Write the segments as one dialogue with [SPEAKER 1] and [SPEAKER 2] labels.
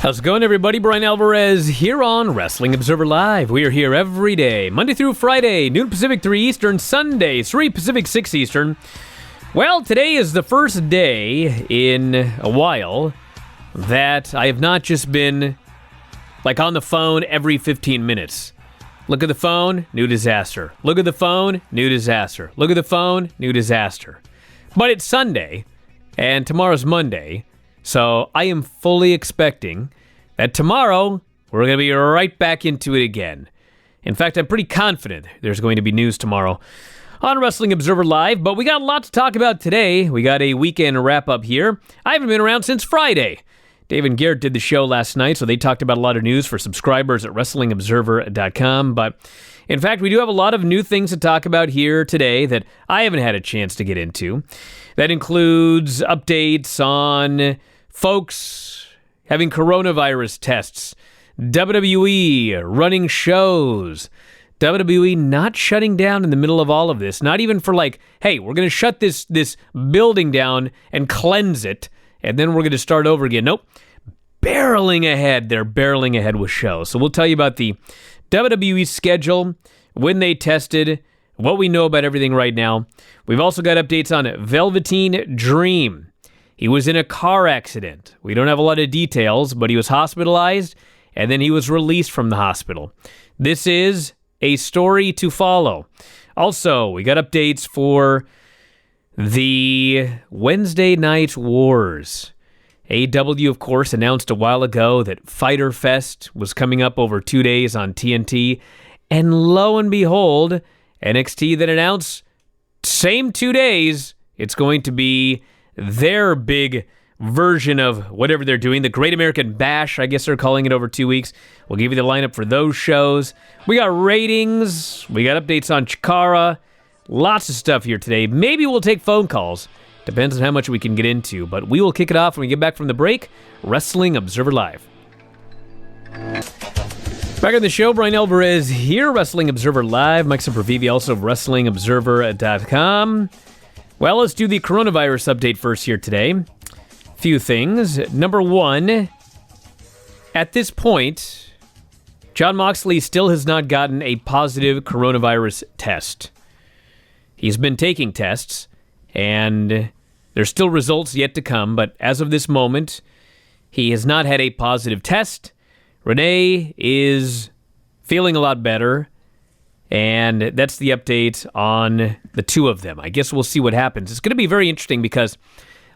[SPEAKER 1] How's it going, everybody? Bryan Alvarez here on Wrestling Observer Live. We are here every day, Monday through Friday, noon Pacific, 3 Eastern, Sunday, 3 Pacific, 6 Eastern. Well, today is the first day in a while that I have not just been, on the phone every 15 minutes. Look at the phone, new disaster. Look at the phone, new disaster. Look at the phone, new disaster. But it's Sunday, and tomorrow's Monday, so I am fully expecting that tomorrow we're going to be right back into it again. In fact, I'm pretty confident there's going to be news tomorrow on Wrestling Observer Live, but we got a lot to talk about today. We got a weekend wrap-up here. I haven't been around since Friday. Dave and Garrett did the show last night, so they talked about a lot of news for subscribers at WrestlingObserver.com, but in fact, we do have a lot of new things to talk about here today that I haven't had a chance to get into. That includes updates on folks having coronavirus tests, WWE running shows, WWE not shutting down in the middle of all of this, not even for hey, we're going to shut this building down and cleanse it, and then we're going to start over again. Nope. Barreling ahead. They're barreling ahead with shows. So we'll tell you about the WWE schedule, when they tested, what we know about everything right now. We've also got updates on Velveteen Dream. He was in a car accident. We don't have a lot of details, but he was hospitalized, and then he was released from the hospital. This is a story to follow. Also, we got updates for the Wednesday Night Wars. AEW, of course, announced a while ago that Fyter Fest was coming up over 2 days on TNT, and lo and behold, NXT that announced, same 2 days, it's going to be their big version of whatever they're doing, the Great American Bash, I guess they're calling it, over 2 weeks. We'll give you the lineup for those shows. We got ratings, we got updates on Chikara, lots of stuff here today. Maybe we'll take phone calls. Depends on how much we can get into, but we will kick it off when we get back from the break. Wrestling Observer Live. Back on the show, Bryan Alvarez here, Wrestling Observer Live. Mike Sempervive, also of WrestlingObserver.com. Well, let's do the coronavirus update first here today. Few things. Number one, at this point, Jon Moxley still has not gotten a positive coronavirus test. He's been taking tests, and there's still results yet to come, but as of this moment, he has not had a positive test. Renee is feeling a lot better, and that's the update on the two of them. I guess we'll see what happens. It's going to be very interesting because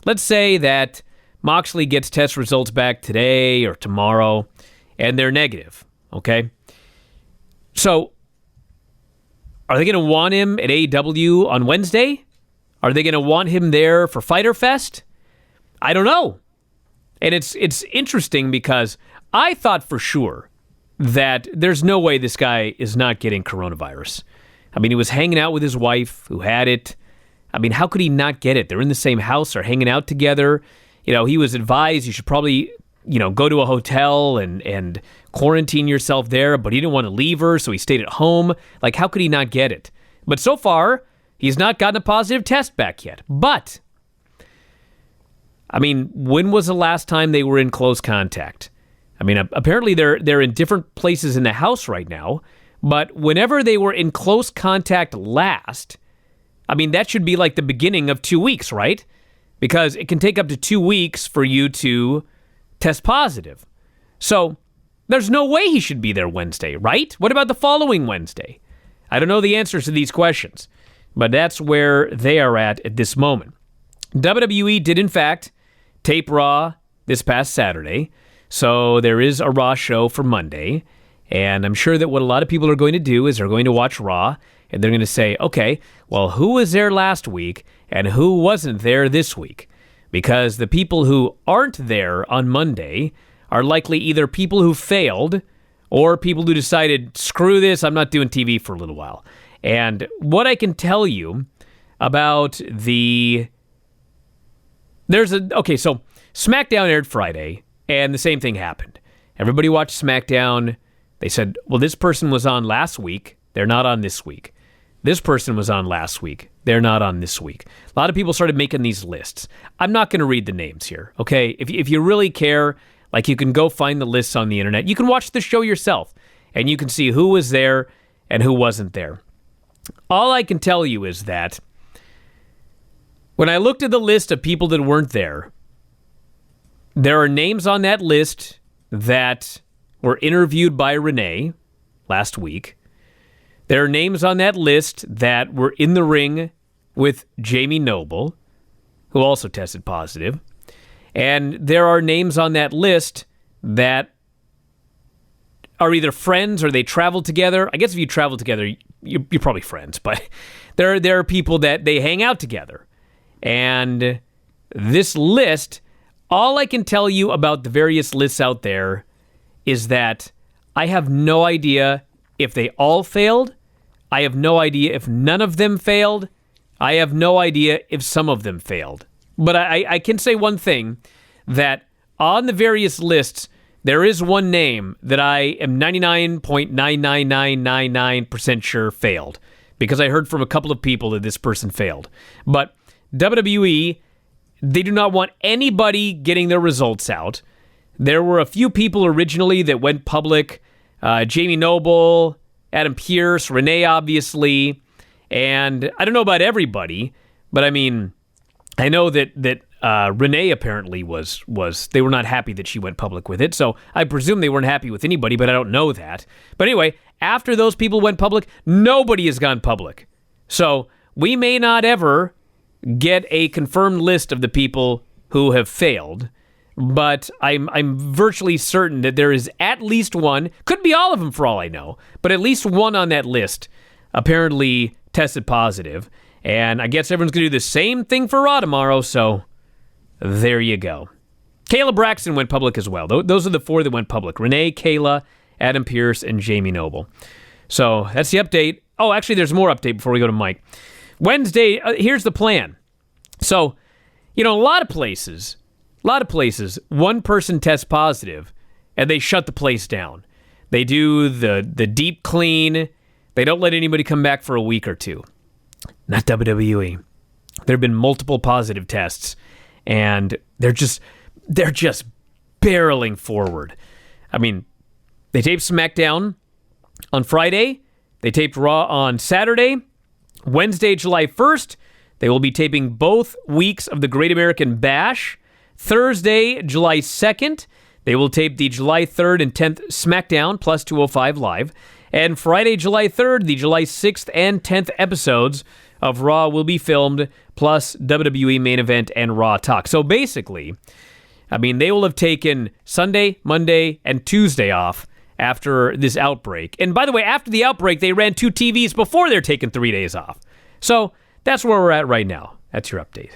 [SPEAKER 1] let's say that Moxley gets test results back today or tomorrow, and they're negative, okay? So, are they going to want him at AEW on Wednesday? Are they going to want him there for Fyter Fest? I don't know. And it's interesting because I thought for sure that there's no way this guy is not getting coronavirus. I mean, he was hanging out with his wife who had it. I mean, how could he not get it? They're in the same house or hanging out together. You know, he was advised you should probably, go to a hotel and quarantine yourself there, but he didn't want to leave her, so he stayed at home. How could he not get it? But so far, he's not gotten a positive test back yet. But, I mean, when was the last time they were in close contact? I mean, apparently they're in different places in the house right now, but whenever they were in close contact last, I mean, that should be the beginning of 2 weeks, right? Because it can take up to 2 weeks for you to test positive. So, there's no way he should be there Wednesday, right? What about the following Wednesday? I don't know the answers to these questions, but that's where they are at this moment. WWE did, in fact, tape Raw this past Saturday, so there is a Raw show for Monday, and I'm sure that what a lot of people are going to do is they're going to watch Raw, and they're going to say, okay, well, who was there last week, and who wasn't there this week? Because the people who aren't there on Monday are likely either people who failed or people who decided, screw this, I'm not doing TV for a little while. And what I can tell you about so SmackDown aired Friday, and the same thing happened. Everybody watched SmackDown. They said, well, this person was on last week. They're not on this week. This person was on last week. They're not on this week. A lot of people started making these lists. I'm not going to read the names here, okay? If you really care, Like, you can go find the lists on the internet. You can watch the show yourself, and you can see who was there and who wasn't there. All I can tell you is that when I looked at the list of people that weren't there, there are names on that list that were interviewed by Renee last week. There are names on that list that were in the ring with Jamie Noble, who also tested positive. And there are names on that list that are either friends or they travel together. I guess if you travel together, you're probably friends, but there are people that they hang out together. And this list, all I can tell you about the various lists out there is that I have no idea if they all failed. I have no idea if none of them failed. I have no idea if some of them failed. But I can say one thing, that on the various lists, there is one name that I am 99.99999% sure failed, because I heard from a couple of people that this person failed. But WWE, they do not want anybody getting their results out. There were a few people originally that went public. Jamie Noble, Adam Pearce, Renee, obviously. And I don't know about everybody, but I mean, I know that Renee apparently was they were not happy that she went public with it. So I presume they weren't happy with anybody, but I don't know that. But anyway, after those people went public, nobody has gone public. So we may not ever get a confirmed list of the people who have failed, but I'm virtually certain that there is at least one, could be all of them for all I know, but at least one on that list apparently tested positive. And I guess everyone's going to do the same thing for Raw tomorrow, so there you go. Kayla Braxton went public as well. Those are the four that went public. Renee, Kayla, Adam Pearce, and Jamie Noble. So that's the update. Oh, actually, there's more update before we go to Mike. Wednesday, here's the plan. So, a lot of places, one person tests positive, and they shut the place down. They do the deep clean. They don't let anybody come back for a week or two. Not WWE. There have been multiple positive tests, and they're just barreling forward. I mean, they taped SmackDown on Friday. They taped Raw on Saturday. Wednesday, July 1st, they will be taping both weeks of the Great American Bash. Thursday, July 2nd, they will tape the July 3rd and 10th SmackDown plus 205 Live. And Friday, July 3rd, the July 6th and 10th episodes of Raw will be filmed, plus WWE Main Event and Raw Talk. So basically, I mean, they will have taken Sunday, Monday, and Tuesday off after this outbreak. And by the way, after the outbreak, they ran 2 TVs before they're taking 3 days off. So that's where we're at right now. That's your update.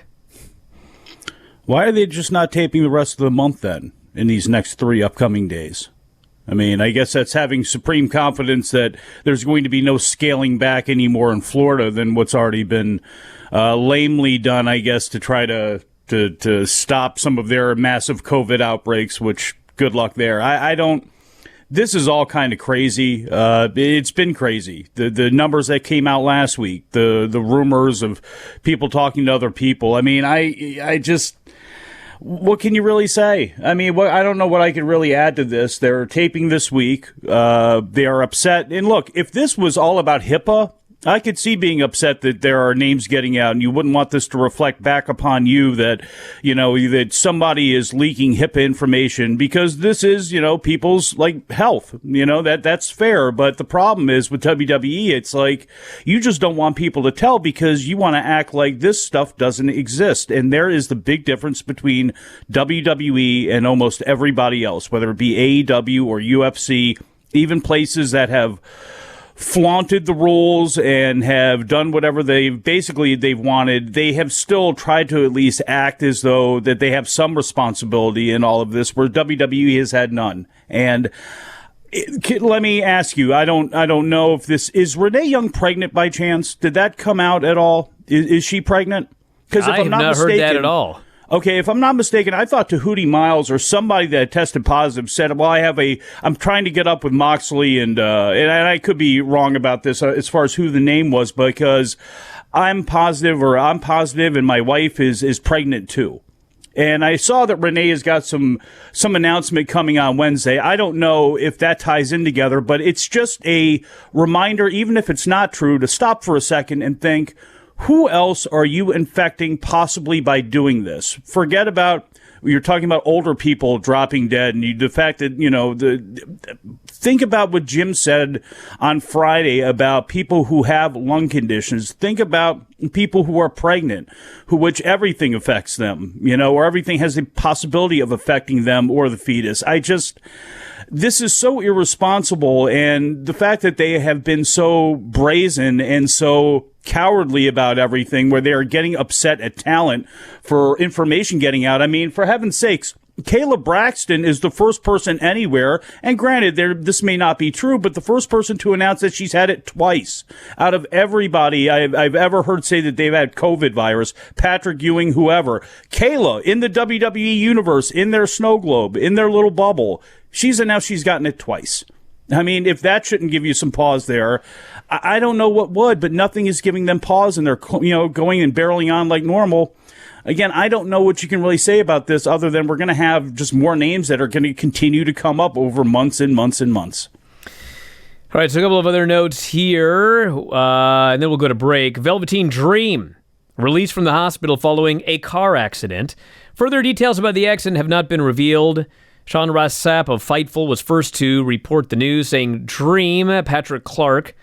[SPEAKER 2] Why are they just not taping the rest of the month then, in these next 3 upcoming days? I mean, I guess that's having supreme confidence that there's going to be no scaling back anymore in Florida than what's already been lamely done, I guess, to try to stop some of their massive COVID outbreaks, which good luck there. I don't... This is all kind of crazy. It's been crazy. The numbers that came out last week, the rumors of people talking to other people. I mean, I just... What can you really say? I mean, I don't know what I could really add to this. They're taping this week. They are upset. And look, if this was all about HIPAA, I could see being upset that there are names getting out, and you wouldn't want this to reflect back upon you that, that somebody is leaking HIPAA information, because this is, people's health, that's fair. But the problem is with WWE, it's like, you just don't want people to tell because you want to act like this stuff doesn't exist. And there is the big difference between WWE and almost everybody else, whether it be AEW or UFC, even places that have flaunted the rules and have done whatever they've wanted. They have still tried to at least act as though that they have some responsibility in all of this, where WWE has had none. And let me ask you, I don't know if this is Renee Young pregnant by chance? Did that come out at all? Is she pregnant? Because if I'm not mistaken,
[SPEAKER 1] heard that at all.
[SPEAKER 2] Okay, if I'm not mistaken, I thought Tahuti Miles or somebody that tested positive said, well, I'm trying to get up with Moxley, and I could be wrong about this as far as who the name was, because I'm positive and my wife is pregnant too. And I saw that Renee has got some announcement coming on Wednesday. I don't know if that ties in together, but it's just a reminder, even if it's not true, to stop for a second and think, who else are you infecting possibly by doing this? Forget about, you're talking about older people dropping dead, and the fact that, think about what Jim said on Friday about people who have lung conditions. Think about people who are pregnant, which everything affects them, or everything has the possibility of affecting them or the fetus. This is so irresponsible, and the fact that they have been so brazen and so cowardly about everything, where they are getting upset at talent for information getting out. I mean, for heaven's sakes, Kayla Braxton is the first person anywhere, and granted, this may not be true, but the first person to announce that she's had it twice out of everybody I've ever heard say that they've had COVID virus, Patrick Ewing, whoever. Kayla, in the WWE universe, in their snow globe, in their little bubble, she's announced she's gotten it twice. I mean, if that shouldn't give you some pause there, I don't know what would, but nothing is giving them pause, and they're, going and barreling on like normal. Again, I don't know what you can really say about this other than we're going to have just more names that are going to continue to come up over months and months and months.
[SPEAKER 1] All right, so a couple of other notes here, and then we'll go to break. Velveteen Dream, released from the hospital following a car accident. Further details about the accident have not been revealed. Sean Ross Sapp of Fightful was first to report the news, saying Dream, Patrick Clark,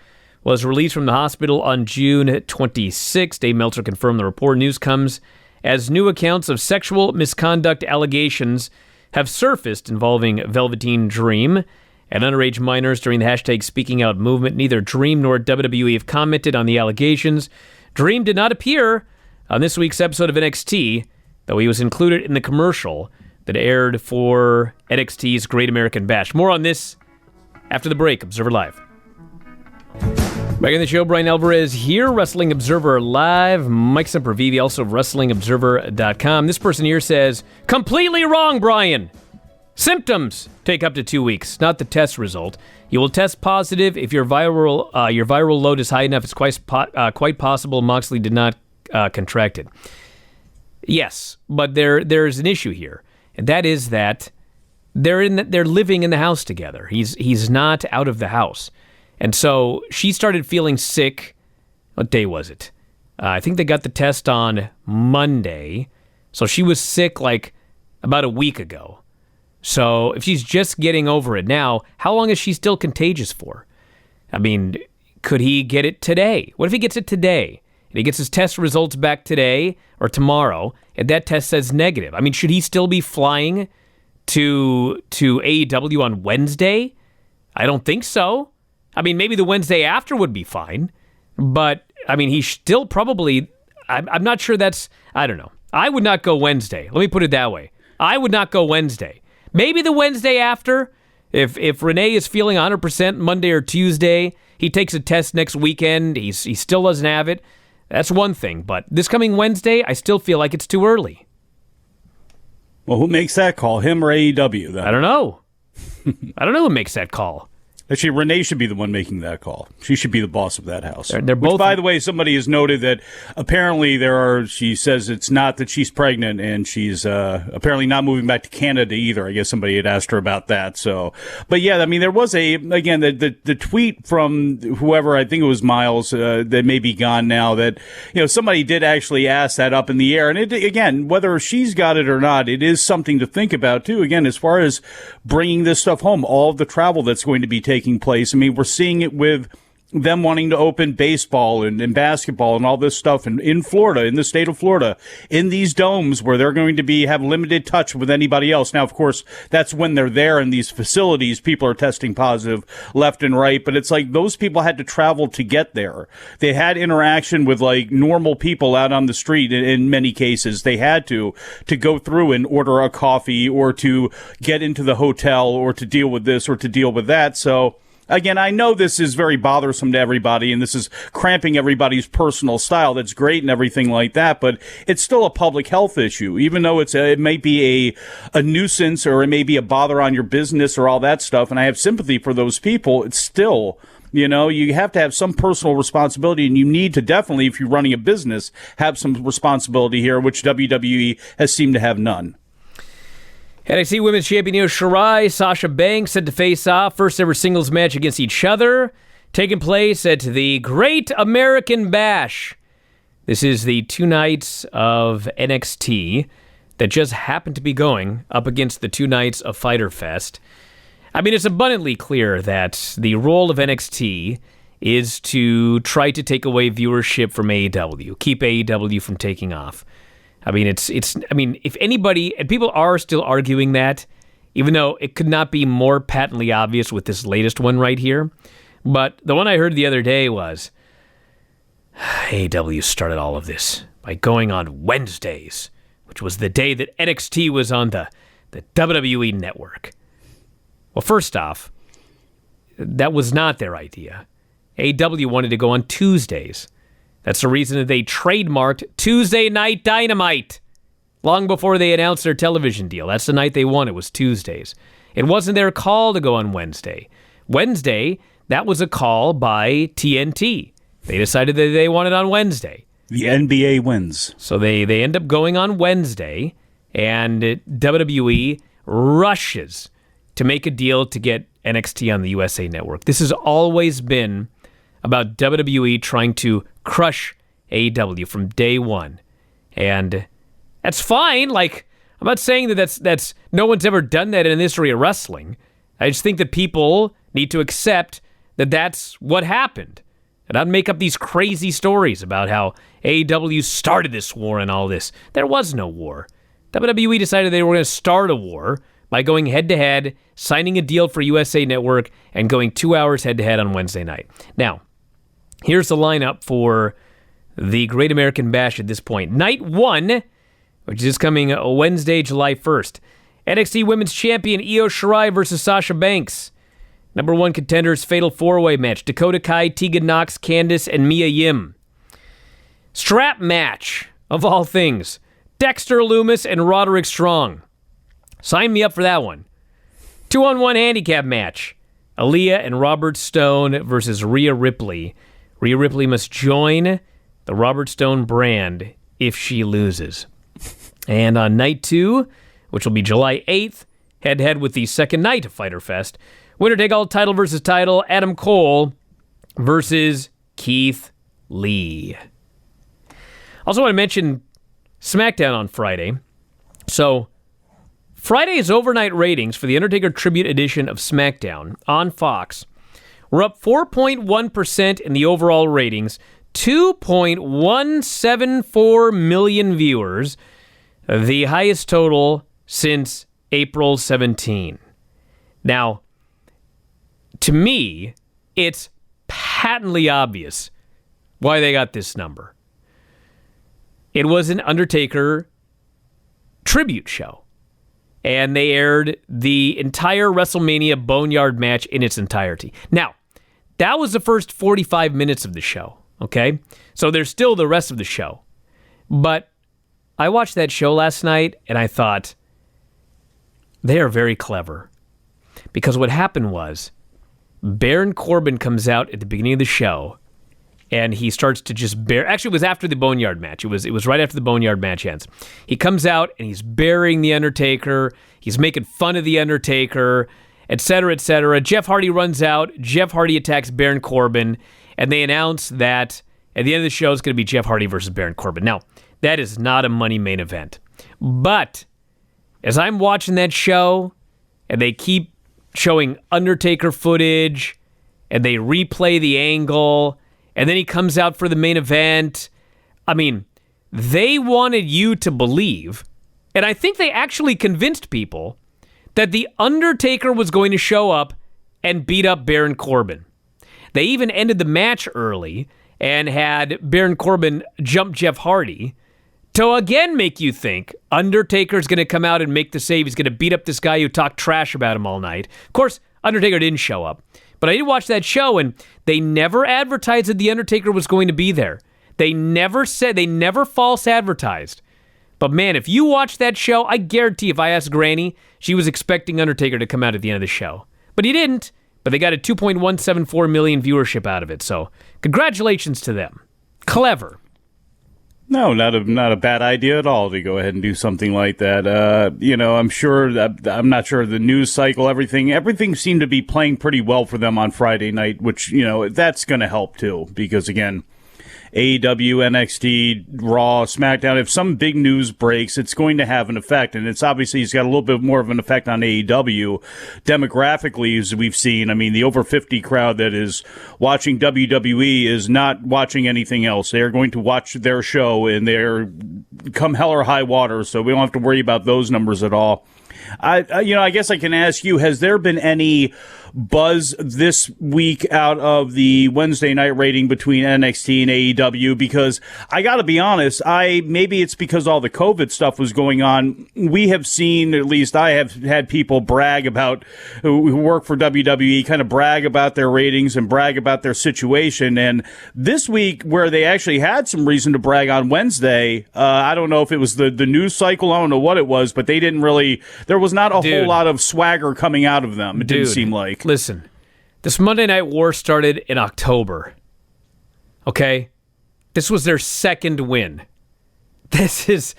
[SPEAKER 1] was released from the hospital on June 26. Dave Meltzer confirmed the report. News comes as new accounts of sexual misconduct allegations have surfaced involving Velveteen Dream and underage minors during the hashtag Speaking Out movement. Neither Dream nor WWE have commented on the allegations. Dream did not appear on this week's episode of NXT, though he was included in the commercial that aired for NXT's Great American Bash. More on this after the break. Observer Live. Back in the show, Bryan Alvarez here, Wrestling Observer Live. Mike Sempervive, also of WrestlingObserver.com. This person here says, completely wrong, Bryan. Symptoms take up to 2 weeks, not the test result. You will test positive if your viral load is high enough. It's quite possible Moxley did not contract it. Yes, but there's an issue here, and that is that they're living in the house together. He's not out of the house. And so she started feeling sick. What day was it? I think they got the test on Monday. So she was sick like about a week ago. So if she's just getting over it now, how long is she still contagious for? I mean, could he get it today? What if he gets it today? And he gets his test results back today or tomorrow, and that test says negative. I mean, should he still be flying to AEW on Wednesday? I don't think so. I mean, maybe the Wednesday after would be fine, but, I mean, he still probably, I'm not sure that's, I don't know. I would not go Wednesday. Let me put it that way. I would not go Wednesday. Maybe the Wednesday after, if Renee is feeling 100% Monday or Tuesday, he takes a test next weekend, he still doesn't have it, that's one thing. But this coming Wednesday, I still feel like it's too early.
[SPEAKER 2] Well, who makes that call, him or AEW, then?
[SPEAKER 1] I don't know. I don't know who makes that call.
[SPEAKER 2] Actually, Renee should be the one making that call. She should be the boss of that house.
[SPEAKER 1] They're both.
[SPEAKER 2] Which, by the way, somebody has noted that apparently she says it's not that she's pregnant, and she's apparently not moving back to Canada either. I guess somebody had asked her about that. So, but yeah, I mean, there was the tweet from whoever, I think it was Miles, that may be gone now, that, somebody did actually ask that up in the air. And it, again, whether she's got it or not, it is something to think about too. Again, as far as bringing this stuff home, all of the travel that's going to be taking place. I mean, we're seeing it with them wanting to open baseball and basketball and all this stuff in Florida, in the state of Florida, in these domes where they're going to have limited touch with anybody else. Now, of course, that's when they're there in these facilities. People are testing positive left and right, but it's like those people had to travel to get there. They had interaction with like normal people out on the street in many cases. They had to go through and order a coffee or to get into the hotel or to deal with this or to deal with that. So, again, I know this is very bothersome to everybody, and this is cramping everybody's personal style. That's great and everything like that, but it's still a public health issue. Even though it may be a nuisance or it may be a bother on your business or all that stuff, and I have sympathy for those people, it's still You know, you have to have some personal responsibility, and you need to definitely, if you're running a business, have some responsibility here, which WWE has seemed to have none.
[SPEAKER 1] NXT Women's Champion Io Shirai, Sasha Banks set to face off, first ever singles match against each other, taking place at the Great American Bash. This is the 2 nights of NXT that just happened to be going up against the 2 nights of Fyter Fest. I mean, it's abundantly clear that the role of NXT is to try to take away viewership from AEW, keep AEW from taking off. I mean, if anybody, and people are still arguing that, even though it could not be more patently obvious with this latest one right here. But the one I heard the other day was, AEW started all of this by going on Wednesdays, which was the day that NXT was on the WWE network. Well, first off, that was not their idea. AEW wanted to go on Tuesdays. That's the reason that they trademarked Tuesday Night Dynamite long before they announced their television deal. That's the night they wanted, was Tuesdays. It wasn't their call to go on Wednesday. Wednesday, that was a call by TNT. They decided that they wanted on Wednesday.
[SPEAKER 2] The NBA wins.
[SPEAKER 1] So they end up going on Wednesday, and WWE rushes to make a deal to get NXT on the USA Network. This has always been about WWE trying to crush AEW from day one. And that's fine. Like, I'm not saying that that's no one's ever done that in the history of wrestling. I just think that people need to accept that that's what happened. And not make up these crazy stories about how AEW started this war and all this. There was no war. WWE decided they were going to start a war by going head-to-head, signing a deal for USA Network, and going 2 hours head-to-head on Wednesday night. Now, here's the lineup for the Great American Bash at this point. Night 1, which is coming Wednesday, July 1st. NXT Women's Champion Io Shirai versus Sasha Banks. Number 1 contenders Fatal 4-Way match. Dakota Kai, Tegan Nox, Candice, and Mia Yim. Strap match, of all things. Dexter Lumis and Roderick Strong. Sign me up for that one. 2-on-1 handicap match. Aaliyah and Robert Stone versus Rhea Ripley. Rhea Ripley must join the Robert Stone brand if she loses. And on night 2, which will be July 8th, head-to-head with the second night of Fyter Fest, winner take all title versus title, Adam Cole versus Keith Lee. Also want to mention SmackDown on Friday. So, Friday's overnight ratings for the Undertaker Tribute Edition of SmackDown on Fox were up 4.1% in the overall ratings, 2.174 million viewers, the highest total since April 17. Now, to me, it's patently obvious why they got this number. It was an Undertaker tribute show. And they aired the entire WrestleMania Boneyard match in its entirety. Now, that was the first 45 minutes of the show, okay? So there's still the rest of the show. But I watched that show last night, and I thought, they are very clever. Because what happened was, Baron Corbin comes out at the beginning of the show, and he starts to just actually, it was after the Boneyard match. It was right after the Boneyard match ends. He comes out, and he's burying The Undertaker. He's making fun of The Undertaker, etc., etc. Jeff Hardy runs out. Jeff Hardy attacks Baron Corbin, and they announce that at the end of the show, it's going to be Jeff Hardy versus Baron Corbin. Now, that is not a money main event. But as I'm watching that show, and they keep showing Undertaker footage, and they replay the angle, and then he comes out for the main event. I mean, they wanted you to believe, and I think they actually convinced people, that The Undertaker was going to show up and beat up Baron Corbin. They even ended the match early and had Baron Corbin jump Jeff Hardy to again make you think Undertaker's going to come out and make the save. He's going to beat up this guy who talked trash about him all night. Of course, Undertaker didn't show up. But I did watch that show, and they never advertised that The Undertaker was going to be there. They never false advertised. But man, if you watch that show, I guarantee if I asked Granny, she was expecting Undertaker to come out at the end of the show. But he didn't. but they got a 2.174 million viewership out of it. So congratulations to them. Clever.
[SPEAKER 2] No, not a bad idea at all to go ahead and do something like that. I'm not sure the news cycle, everything seemed to be playing pretty well for them on Friday night, which, that's going to help too, because again, AEW, NXT, Raw, SmackDown, if some big news breaks, it's going to have an effect. And it's obviously got a little bit more of an effect on AEW. Demographically, as we've seen, the over 50 crowd that is watching WWE is not watching anything else. They're going to watch their show, and they're come hell or high water, so we don't have to worry about those numbers at all. I guess I can ask you, has there been any buzz this week out of the Wednesday night rating between NXT and AEW? Because I got to be honest, maybe it's because all the COVID stuff was going on. We have seen, at least I have had people brag about, who work for WWE, kind of brag about their ratings and brag about their situation. And this week, where they actually had some reason to brag on Wednesday, I don't know if it was the news cycle, I don't know what it was, but they didn't really, there was not a whole lot of swagger coming out of them. It didn't seem like.
[SPEAKER 1] Listen, this Monday Night War started in October. Okay? This was their second win. This is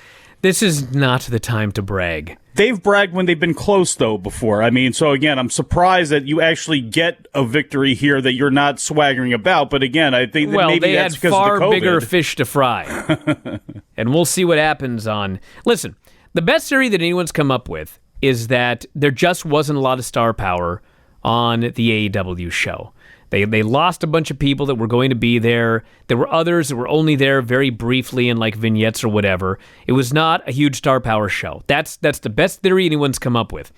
[SPEAKER 1] not the time to brag.
[SPEAKER 2] They've bragged when they've been close, though, before. So again, I'm surprised that you actually get a victory here that you're not swaggering about. But again, I think that maybe that's because of the COVID.
[SPEAKER 1] Well, they had far bigger fish to fry. And we'll see what happens on... Listen, the best theory that anyone's come up with is that there just wasn't a lot of star power on the AEW show. They lost a bunch of people that were going to be there. There were others that were only there very briefly in like vignettes or whatever. It was not a huge star power show. That's the best theory anyone's come up with.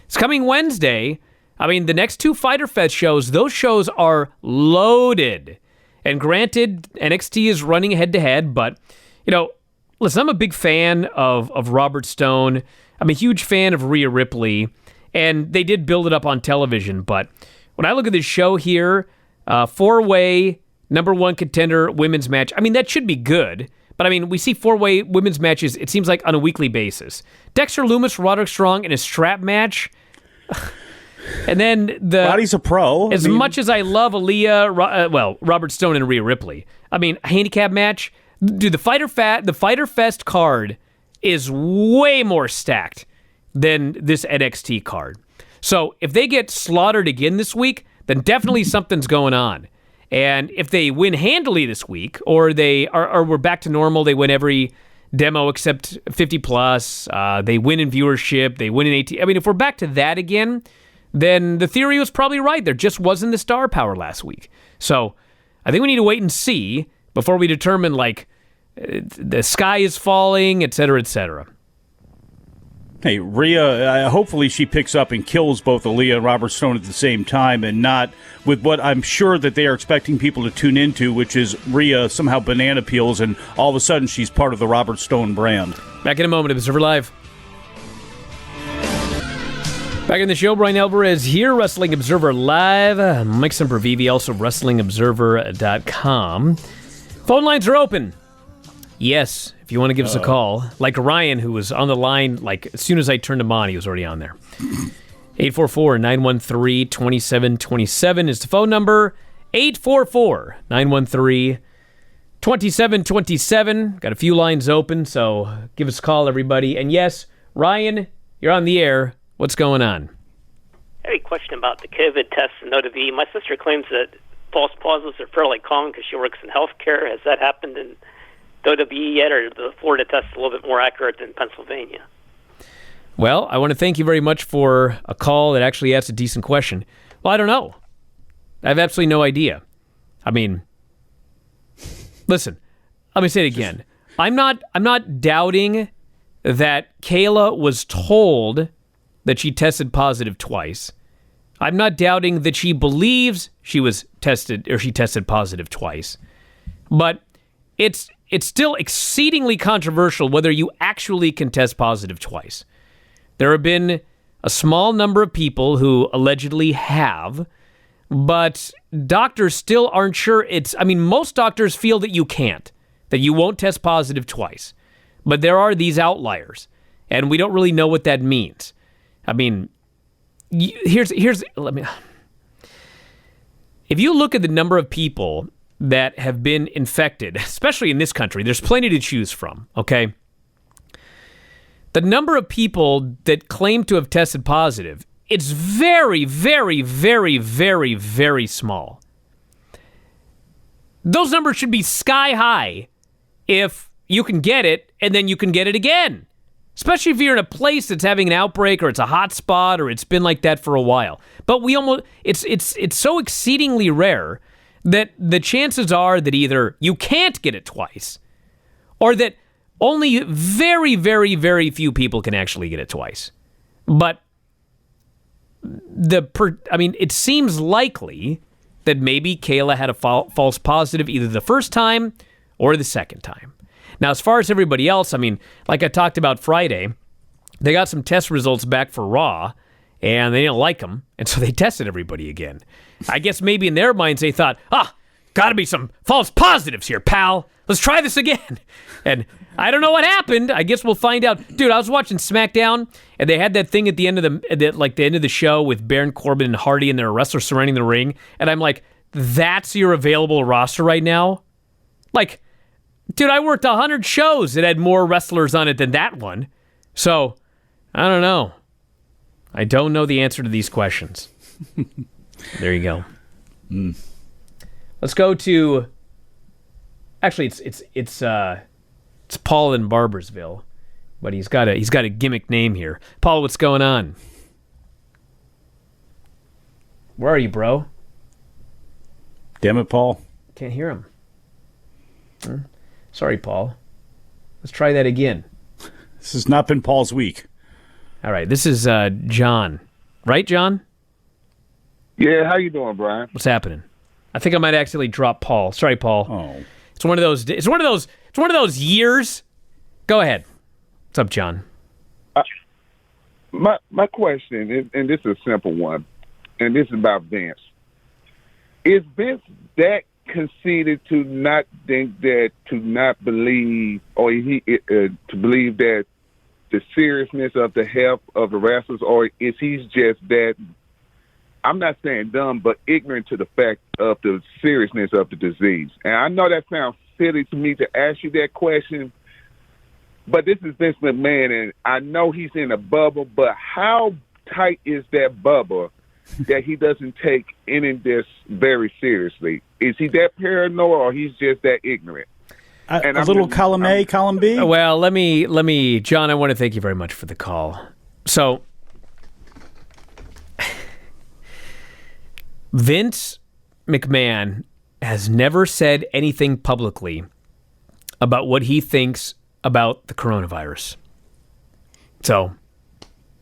[SPEAKER 1] It's coming Wednesday. The next two Fyter Fest shows, those shows are loaded. And granted, NXT is running head-to-head, but, listen, I'm a big fan of Robert Stone. I'm a huge fan of Rhea Ripley. And they did build it up on television, but when I look at this show here, 4-way, number one contender women's match, that should be good. But we see 4-way women's matches, it seems like on a weekly basis. Dexter Lumis, Roderick Strong in a strap match. And then
[SPEAKER 2] Roddy's a pro.
[SPEAKER 1] As much as I love Aaliyah, Robert Stone and Rhea Ripley, handicap match, dude, the Fyter Fest card is way more stacked than this NXT card. So if they get slaughtered again this week, then definitely something's going on. And if they win handily this week, or we're back to normal, they win every demo except 50 plus, they win in viewership, they win in AT. If we're back to that again, then the theory was probably right. There just wasn't the star power last week. So I think we need to wait and see before we determine the sky is falling, et cetera, et cetera.
[SPEAKER 2] Hey, Rhea, hopefully she picks up and kills both Aaliyah and Robert Stone at the same time, and not with what I'm sure that they are expecting people to tune into, which is Rhea somehow banana peels, and all of a sudden she's part of the Robert Stone brand.
[SPEAKER 1] Back in a moment, Observer Live. Back in the show, Bryan Alvarez here, Wrestling Observer Live. Mike Sempervive, also WrestlingObserver.com. Phone lines are open. Yes, if you want to give us a call. Like Ryan, who was on the line, as soon as I turned him on, he was already on there. 844-913-2727 is the phone number. 844-913-2727. Got a few lines open, so give us a call, everybody. And yes, Ryan, you're on the air. What's going on?
[SPEAKER 3] I have a question about the COVID tests in OWE. My sister claims that false positives are fairly common because she works in healthcare. Has that happened in WWE yet, or the Florida test a little bit more accurate than Pennsylvania?
[SPEAKER 1] Well, I want to thank you very much for a call that actually asked a decent question. Well, I don't know. I have absolutely no idea. Listen, let me say it again. I'm not doubting that Kayla was told that she tested positive twice. I'm not doubting that she believes she was tested, or she tested positive twice. But it's still exceedingly controversial whether you actually can test positive twice. There have been a small number of people who allegedly have, but doctors still aren't sure most doctors feel that you can't, that you won't test positive twice. But there are these outliers, and we don't really know what that means. if you look at the number of people that have been infected, especially in this country, there's plenty to choose from, okay? The number of people that claim to have tested positive, it's very, very, very, very, very small. Those numbers should be sky high if you can get it and then you can get it again. Especially if you're in a place that's having an outbreak or it's a hot spot or it's been like that for a while. But it's so exceedingly rare that the chances are that either you can't get it twice or that only very, very, very few people can actually get it twice. But it seems likely that maybe Kayla had a false positive either the first time or the second time. Now, as far as everybody else, like I talked about Friday, they got some test results back for Raw, and they didn't like them, and so they tested everybody again. I guess maybe in their minds they thought, gotta be some false positives here, pal. Let's try this again. And I don't know what happened. I guess we'll find out. Dude, I was watching SmackDown, and they had that thing at the end of the end of the show with Baron Corbin and Hardy and their wrestlers surrounding the ring, and I'm like, that's your available roster right now? Like, dude, I worked 100 shows that had more wrestlers on it than that one. So, I don't know. I don't know the answer to these questions. There you go. Let's go to... Actually, it's Paul in Barbersville, but he's got a gimmick name here. Paul, what's going on? Where are you, bro?
[SPEAKER 2] Damn it, Paul.
[SPEAKER 1] Can't hear him. Sorry, Paul. Let's try that again.
[SPEAKER 2] This has not been Paul's week.
[SPEAKER 1] All right, this is John. Right, John?
[SPEAKER 4] Yeah, how you doing, Brian?
[SPEAKER 1] What's happening? I think I might accidentally drop Paul. Sorry, Paul.
[SPEAKER 2] Oh.
[SPEAKER 1] It's one of those years. Go ahead. What's up, John?
[SPEAKER 4] My question, and this is a simple one, and this is about Vince. Is Vince that conceited to not think that, to not believe, or to believe that the seriousness of the health of the wrestlers, or is he just that, I'm not saying dumb, but ignorant to the fact of the seriousness of the disease? And I know that sounds silly to me to ask you that question, but this is Vince McMahon, and I know he's in a bubble, but how tight is that bubble that he doesn't take any of this very seriously? Is he that paranoid, or he's just that ignorant?
[SPEAKER 2] A little column A, column B?
[SPEAKER 1] Well, let me, John, I want to thank you very much for the call. So, Vince McMahon has never said anything publicly about what he thinks about the coronavirus. So,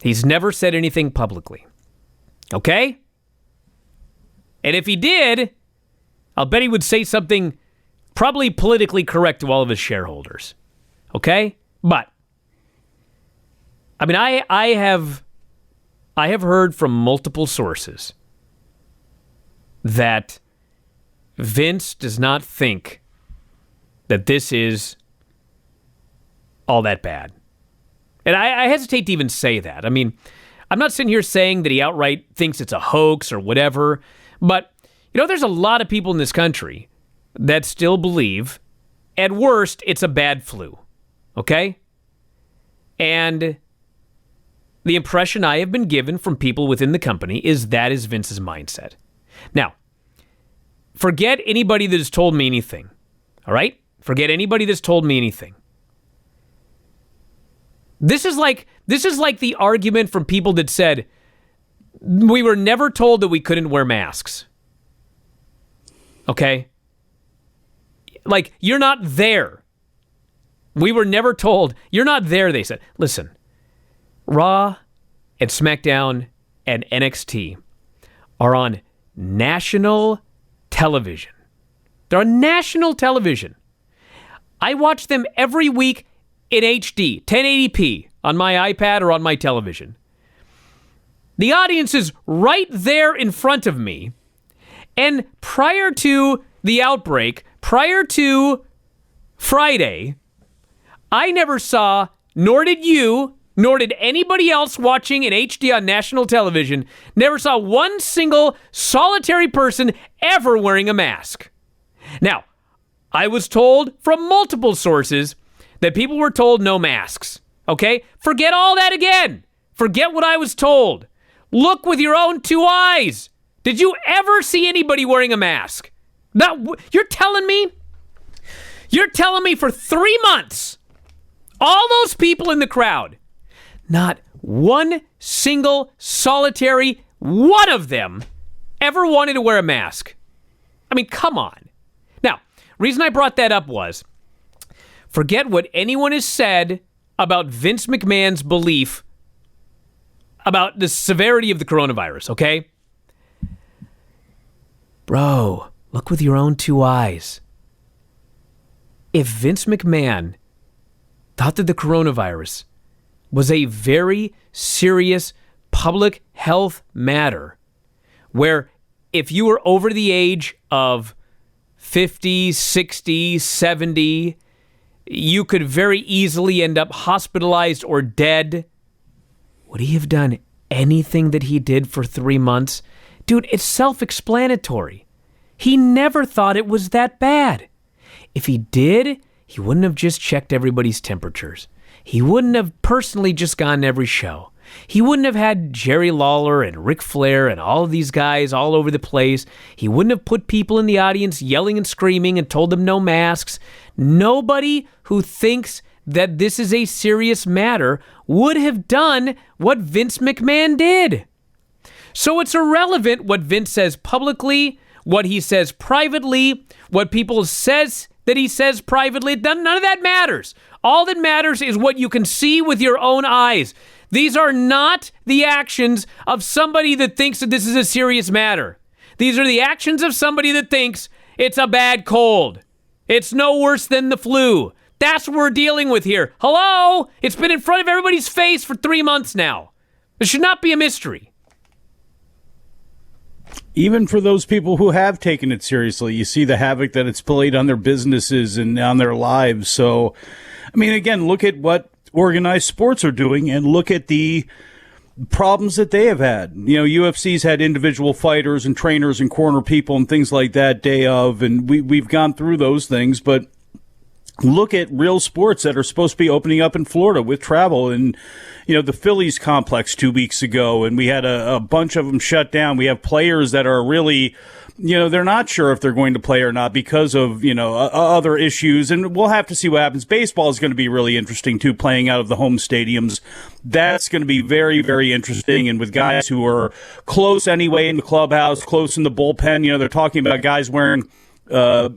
[SPEAKER 1] he's never said anything publicly. Okay? And if he did, I'll bet he would say something probably politically correct to all of his shareholders. Okay? But, I have heard from multiple sources that Vince does not think that this is all that bad. And I hesitate to even say that. I'm not sitting here saying that he outright thinks it's a hoax or whatever, but, there's a lot of people in this country that still believe, at worst, it's a bad flu. Okay? And the impression I have been given from people within the company is that is Vince's mindset. Now, forget anybody that has told me anything. All right? Forget anybody that's told me anything. This is like the argument from people that said, we were never told that we couldn't wear masks. Okay? Like, you're not there. We were never told. You're not there, they said. Listen, Raw and SmackDown and NXT are on national television. They're on national television. I watch them every week in HD, 1080p, on my iPad or on my television. The audience is right there in front of me. And prior to the outbreak, prior to Friday, I never saw, nor did you, nor did anybody else watching in HD on national television, never saw one single solitary person ever wearing a mask. Now, I was told from multiple sources that people were told no masks. Okay? Forget all that again. Forget what I was told. Look with your own two eyes. Did you ever see anybody wearing a mask? You're telling me for 3 months, all those people in the crowd, not one single solitary one of them ever wanted to wear a mask. I mean, come on. Now, reason I brought that up was, forget what anyone has said about Vince McMahon's belief about the severity of the coronavirus, okay? Bro, look with your own two eyes. If Vince McMahon thought that the coronavirus was a very serious public health matter, where if you were over the age of 50, 60, 70, you could very easily end up hospitalized or dead, would he have done anything that he did for 3 months? Dude, it's self-explanatory. He never thought it was that bad. If he did, he wouldn't have just checked everybody's temperatures. He wouldn't have personally just gone to every show. He wouldn't have had Jerry Lawler and Ric Flair and all of these guys all over the place. He wouldn't have put people in the audience yelling and screaming and told them no masks. Nobody who thinks that this is a serious matter would have done what Vince McMahon did. So it's irrelevant what Vince says publicly, what he says privately, what people says that he says privately. None of that matters. All that matters is what you can see with your own eyes. These are not the actions of somebody that thinks that this is a serious matter. These are the actions of somebody that thinks it's a bad cold. It's no worse than the flu. That's what we're dealing with here. Hello? It's been in front of everybody's face for 3 months now. It should not be a mystery.
[SPEAKER 2] Even for those people who have taken it seriously, you see the havoc that it's played on their businesses and on their lives. So, I mean, again, look at what organized sports are doing and look at the problems that they have had. You know, UFC's had individual fighters and trainers and corner people and things like that day of, and we've gone through those things, but look at real sports that are supposed to be opening up in Florida with travel. And, you know, the Phillies complex 2 weeks ago, and we had a bunch of them shut down. We have players that are really, you know, they're not sure if they're going to play or not because of, you know, other issues. And we'll have to see what happens. Baseball is going to be really interesting, too, playing out of the home stadiums. That's going to be very, very interesting. And with guys who are close anyway in the clubhouse, close in the bullpen, you know, they're talking about guys wearing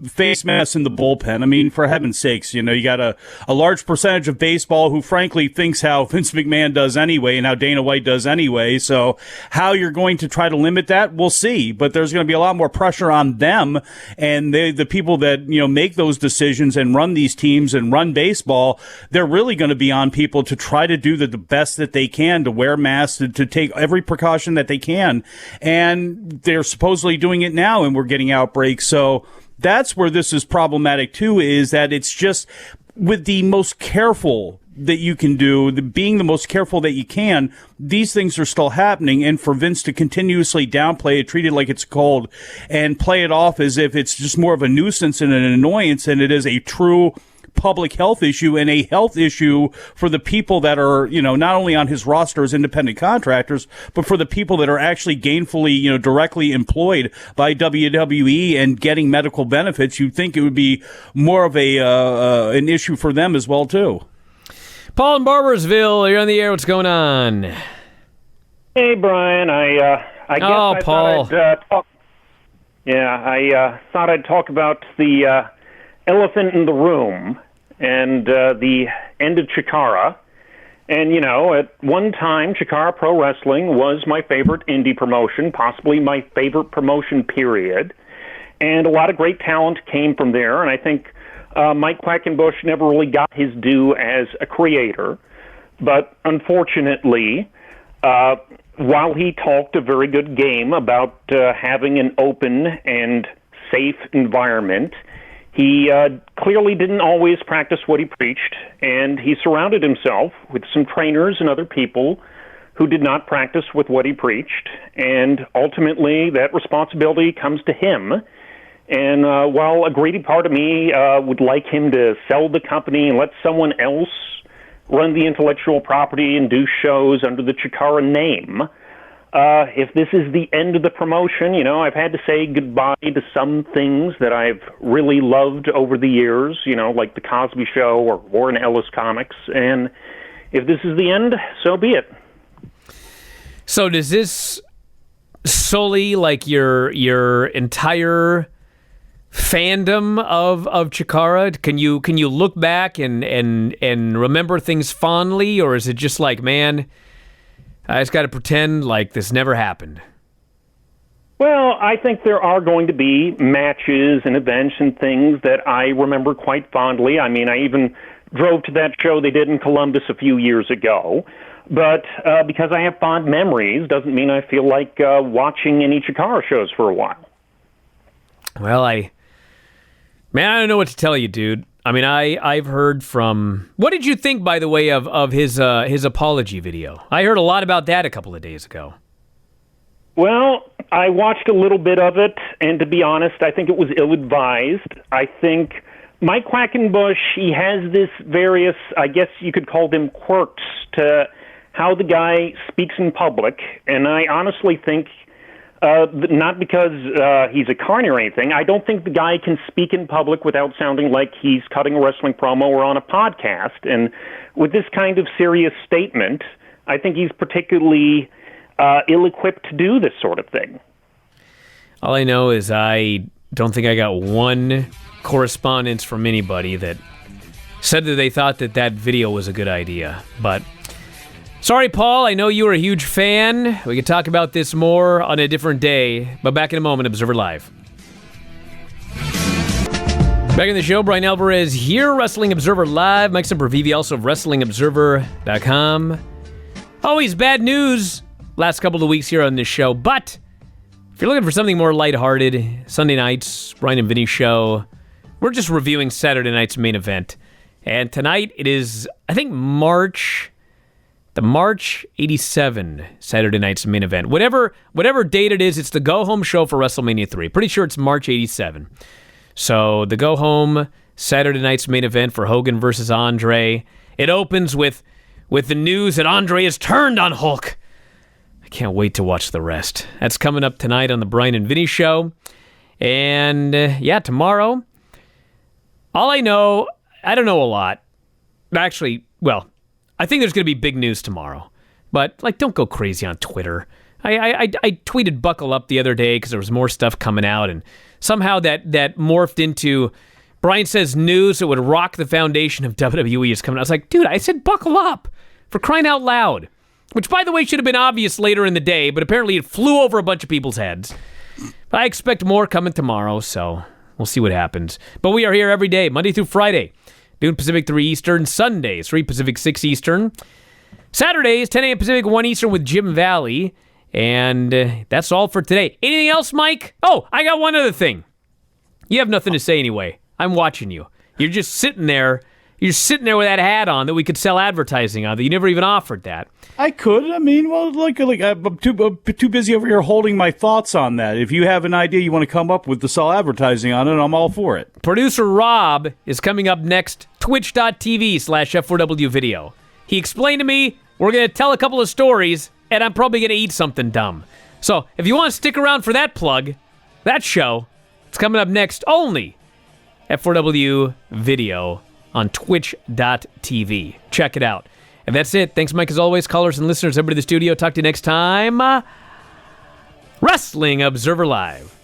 [SPEAKER 2] face masks in the bullpen. I mean, for heaven's sakes, you know, you got a large percentage of baseball who frankly thinks how Vince McMahon does anyway and how Dana White does anyway. So how you're going to try to limit that, we'll see. But there's going to be a lot more pressure on them and the people that, you know, make those decisions and run these teams and run baseball. They're really going to be on people to try to do the best that they can, to wear masks, to take every precaution that they can. And they're supposedly doing it now, and we're getting outbreaks. So that's where this is problematic, too, is that it's just with the most careful that you can do, being the most careful that you can, these things are still happening. And for Vince to continuously downplay it, treat it like it's cold, and play it off as if it's just more of a nuisance and an annoyance than it is a true public health issue and a health issue for the people that are, you know, not only on his roster as independent contractors, but for the people that are actually gainfully, you know, directly employed by WWE and getting medical benefits. You'd think it would be more of an issue for them as well, too.
[SPEAKER 1] Paul in Barbersville, you're on the air. What's going on?
[SPEAKER 5] Hey, Brian. I guess I
[SPEAKER 1] Paul.
[SPEAKER 5] thought I'd talk. Yeah, I thought I'd talk about the elephant in the room and the end of Chikara. And, you know, at one time, Chikara Pro Wrestling was my favorite indie promotion, possibly my favorite promotion, period. And a lot of great talent came from there. And I think Mike Quackenbush never really got his due as a creator. But unfortunately, while he talked a very good game about having an open and safe environment, he clearly didn't always practice what he preached, and he surrounded himself with some trainers and other people who did not practice with what he preached, and ultimately that responsibility comes to him. And while a greedy part of me would like him to sell the company and let someone else run the intellectual property and do shows under the Chikara name, if this is the end of the promotion, I've had to say goodbye to some things that I've really loved over the years, like The Cosby Show or Warren Ellis comics. And if this is the end, so be it.
[SPEAKER 1] So does this solely like your entire fandom of Chikara? Can you look back and remember things fondly, or is it just like, man, I just got to pretend like this never happened?
[SPEAKER 5] Well, I think there are going to be matches and events and things that I remember quite fondly. I mean, I even drove to that show they did in Columbus a few years ago. But because I have fond memories doesn't mean I feel like watching any Chikara shows for a while.
[SPEAKER 1] Well, I don't know what to tell you, dude. I mean, I've heard from... What did you think, by the way, of his apology video? I heard a lot about that a couple of days ago.
[SPEAKER 5] Well, I watched a little bit of it, and to be honest, I think it was ill-advised. I think Mike Quackenbush, he has this various, I guess you could call them quirks to how the guy speaks in public, and I honestly think, not because he's a carny or anything, I don't think the guy can speak in public without sounding like he's cutting a wrestling promo or on a podcast. And with this kind of serious statement, I think he's particularly ill-equipped to do this sort of thing.
[SPEAKER 1] All I know is I don't think I got one correspondence from anybody that said that they thought that video was a good idea. But sorry, Paul, I know you were a huge fan. We could talk about this more on a different day. But back in a moment, Observer Live. Back in the show, Bryan Alvarez here, Wrestling Observer Live. Mike Sempervive, also of WrestlingObserver.com. Always bad news last couple of weeks here on this show. But if you're looking for something more lighthearted, Sunday nights, Bryan and Vinny show, we're just reviewing Saturday night's main event. And tonight it is, I think, March 87 Saturday night's main event. Whatever date it is, it's the go-home show for WrestleMania 3. Pretty sure it's March 87. So the go-home Saturday night's main event for Hogan versus Andre. It opens with the news that Andre has turned on Hulk. I can't wait to watch the rest. That's coming up tonight on the Bryan and Vinny show. And tomorrow, all I know, I don't know a lot. Actually, well, I think there's going to be big news tomorrow. But, don't go crazy on Twitter. I tweeted Buckle Up the other day because there was more stuff coming out, and somehow that morphed into Bryan says news that would rock the foundation of WWE is coming out. I was like, dude, I said Buckle Up, for crying out loud. Which, by the way, should have been obvious later in the day, but apparently it flew over a bunch of people's heads. But I expect more coming tomorrow, so we'll see what happens. But we are here every day, Monday through Friday. Noon Pacific, 3 Eastern. Sundays, 3 Pacific, 6 Eastern. Saturdays, 10 a.m. Pacific, 1 Eastern with Jim Valley. And that's all for today. Anything else, Mike? Oh, I got one other thing. You have nothing to say anyway. I'm watching you. You're just sitting there. You're sitting there with that hat on that we could sell advertising on that you never even offered that.
[SPEAKER 2] I could. I mean, well, I'm too busy over here holding my thoughts on that. If you have an idea you want to come up with to sell advertising on it, I'm all for it.
[SPEAKER 1] Producer Rob is coming up next, twitch.tv/F4W video. He explained to me we're going to tell a couple of stories, and I'm probably going to eat something dumb. So if you want to stick around for that plug, that show, it's coming up next only F4W video on twitch.tv. Check it out. And that's it. Thanks, Mike, as always. Callers and listeners, everybody in the studio. Talk to you next time. Wrestling Observer Live.